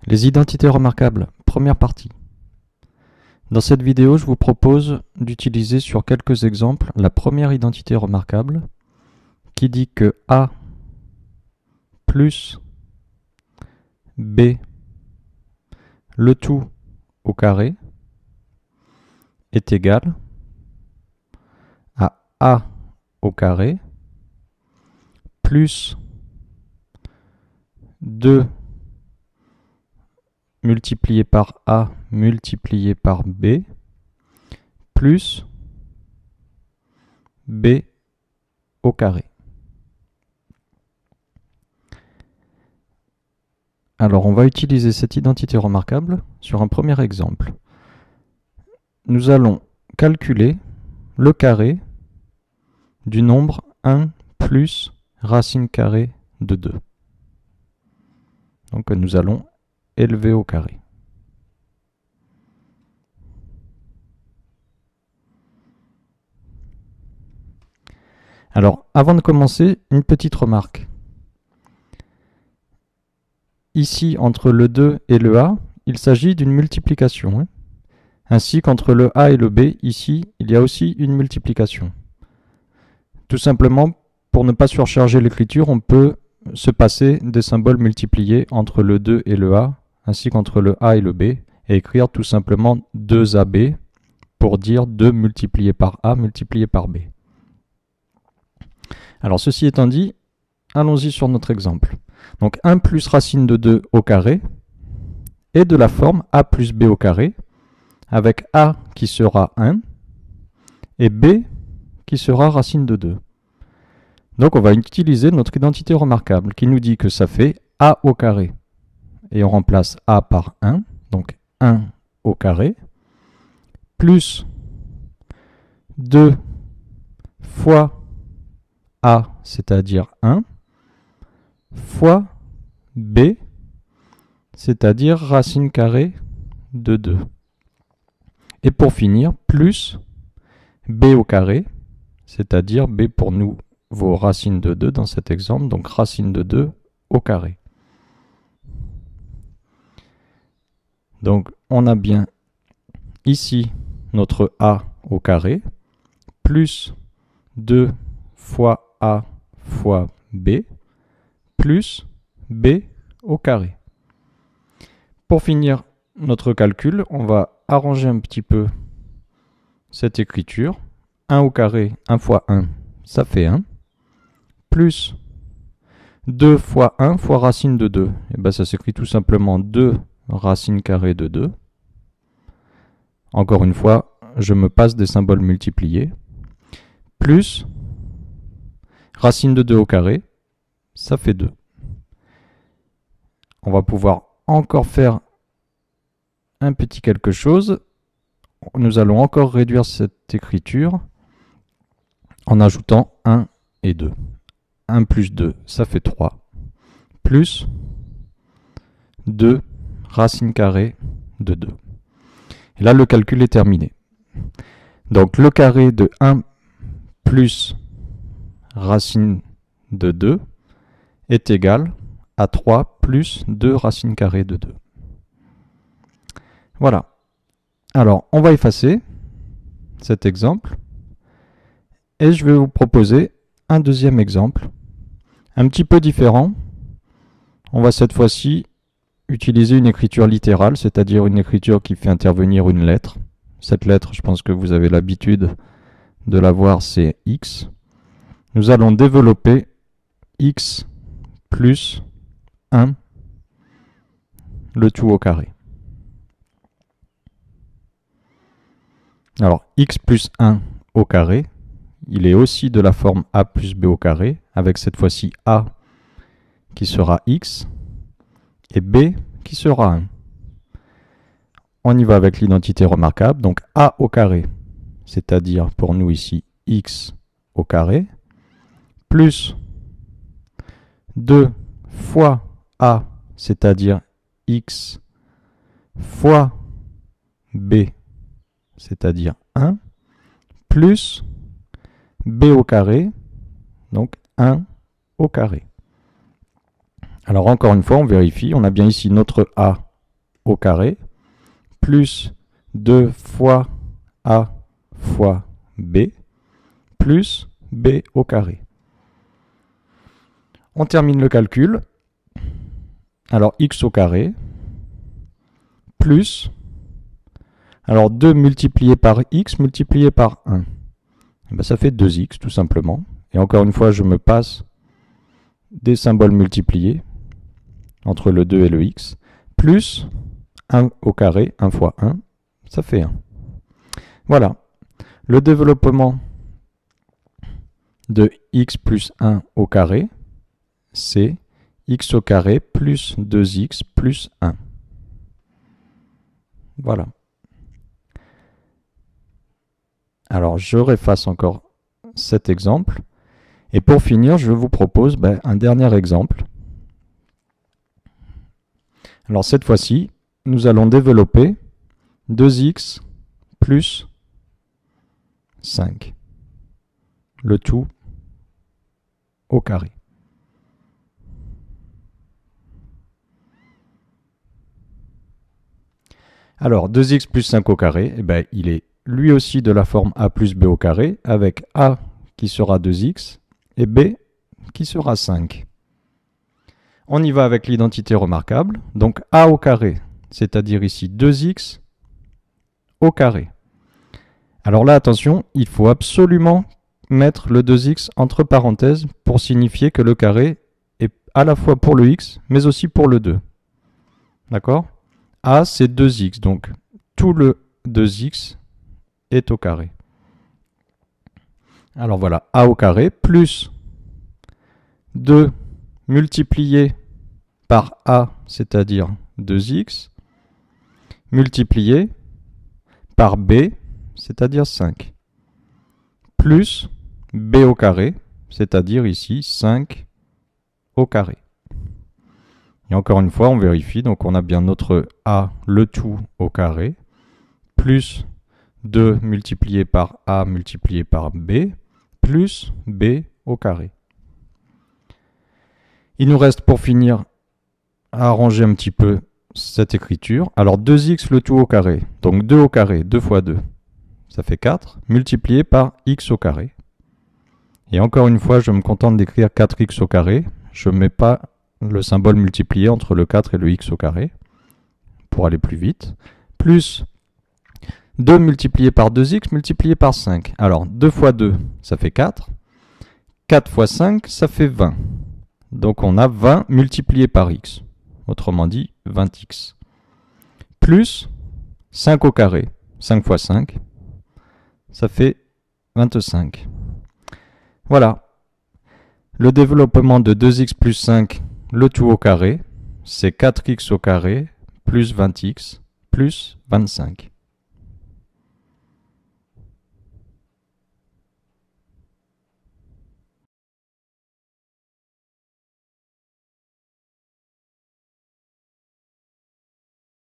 Les identités remarquables, première partie. Dans cette vidéo, je vous propose d'utiliser sur quelques exemples la première identité remarquable qui dit que A plus B, le tout au carré, est égal à A au carré plus 2 multiplié par A multiplié par B plus B au carré. Alors on va utiliser cette identité remarquable sur un premier exemple. Nous allons calculer le carré du nombre 1 plus racine carrée de 2. Donc nous allons élever au carré. Alors, avant de commencer, une petite remarque. Ici, entre le 2 et le A, il s'agit d'une multiplication. Ainsi qu'entre le A et le B, ici, il y a aussi une multiplication. Tout simplement, pour ne pas surcharger l'écriture, on peut se passer des symboles multipliés entre le 2 et le A, ainsi qu'entre le A et le B, et écrire tout simplement 2AB pour dire 2 multiplié par A multiplié par B. Alors ceci étant dit, allons-y sur notre exemple. Donc 1 plus racine de 2 au carré est de la forme A plus B au carré, avec A qui sera 1 et B qui sera racine de 2. Donc on va utiliser notre identité remarquable qui nous dit que ça fait A au carré. Et on remplace A par 1, donc 1 au carré, plus 2 fois A, c'est-à-dire 1, fois B, c'est-à-dire racine carrée de 2. Et pour finir, plus B au carré, c'est-à-dire B pour nous, vos racines de 2 dans cet exemple, donc racine de 2 au carré. Donc on a bien ici notre A au carré, plus 2 fois A fois B, plus B au carré. Pour finir notre calcul, on va arranger un petit peu cette écriture. 1 au carré, 1 fois 1, ça fait 1. Plus 2 fois 1 fois racine de 2. Et bien ça s'écrit tout simplement 2 racine carrée de 2. Encore une fois, je me passe des symboles multipliés. Plus racine de 2 au carré, ça fait 2. On va pouvoir encore faire un petit quelque chose. Nous allons encore réduire cette écriture en ajoutant 1 et 2. 1 plus 2, ça fait 3. Plus 2 racine carrée de 2. Et là, le calcul est terminé. Donc, le carré de 1 plus racine de 2 est égal à 3 plus 2 racine carrée de 2. Voilà. Alors, on va effacer cet exemple et je vais vous proposer un deuxième exemple, un petit peu différent. On va cette fois-ci utiliser une écriture littérale, c'est-à-dire une écriture qui fait intervenir une lettre. Cette lettre, je pense que vous avez l'habitude de la voir, c'est X. Nous allons développer X plus 1, le tout au carré. Alors, X plus 1 au carré, il est aussi de la forme A plus B au carré, avec cette fois-ci A qui sera X, et B qui sera 1. On y va avec l'identité remarquable, donc A au carré, c'est-à-dire pour nous ici X au carré, plus 2 fois A, c'est-à-dire X, fois B, c'est-à-dire 1, plus B au carré, donc 1 au carré. Alors encore une fois, on vérifie, on a bien ici notre A au carré plus 2 fois a fois b plus b au carré. On termine le calcul. Alors x au carré plus, alors 2 multiplié par x multiplié par 1. Et bien, ça fait 2x tout simplement. Et encore une fois, je me passe des symboles multipliés entre le 2 et le x, plus 1 au carré, 1 fois 1, ça fait 1. Voilà. Le développement de x plus 1 au carré, c'est x au carré plus 2x plus 1. Voilà. Alors, je réfasse encore cet exemple. Et pour finir, je vous propose un dernier exemple. Alors, cette fois-ci, nous allons développer 2x plus 5. Le tout au carré. Alors, 2x plus 5 au carré, il est lui aussi de la forme a plus b au carré, avec a qui sera 2x et b qui sera 5. On y va avec l'identité remarquable. Donc a au carré, c'est-à-dire ici 2x au carré. Alors là, attention, il faut absolument mettre le 2x entre parenthèses pour signifier que le carré est à la fois pour le x, mais aussi pour le 2. D'accord ? A, c'est 2x, donc tout le 2x est au carré. Alors voilà, a au carré plus 2 multiplié par a, c'est-à-dire 2x, multiplié par b, c'est-à-dire 5, plus b au carré, c'est-à-dire ici 5 au carré. Et encore une fois, on vérifie, donc on a bien notre a, le tout au carré, plus 2 multiplié par a multiplié par b, plus b au carré. Il nous reste pour finir à arranger un petit peu cette écriture. Alors 2x le tout au carré, donc 2 au carré, 2 fois 2, ça fait 4, multiplié par x au carré. Et encore une fois, je me contente d'écrire 4x au carré, je ne mets pas le symbole multiplié entre le 4 et le x au carré, pour aller plus vite, plus 2 multiplié par 2x multiplié par 5. Alors 2 fois 2, ça fait 4. 4 fois 5, ça fait 20. Donc on a 20 multiplié par x. Autrement dit, 20x. Plus 5 au carré. 5 fois 5, ça fait 25. Voilà. Le développement de 2x plus 5, le tout au carré, c'est 4x au carré plus 20x plus 25.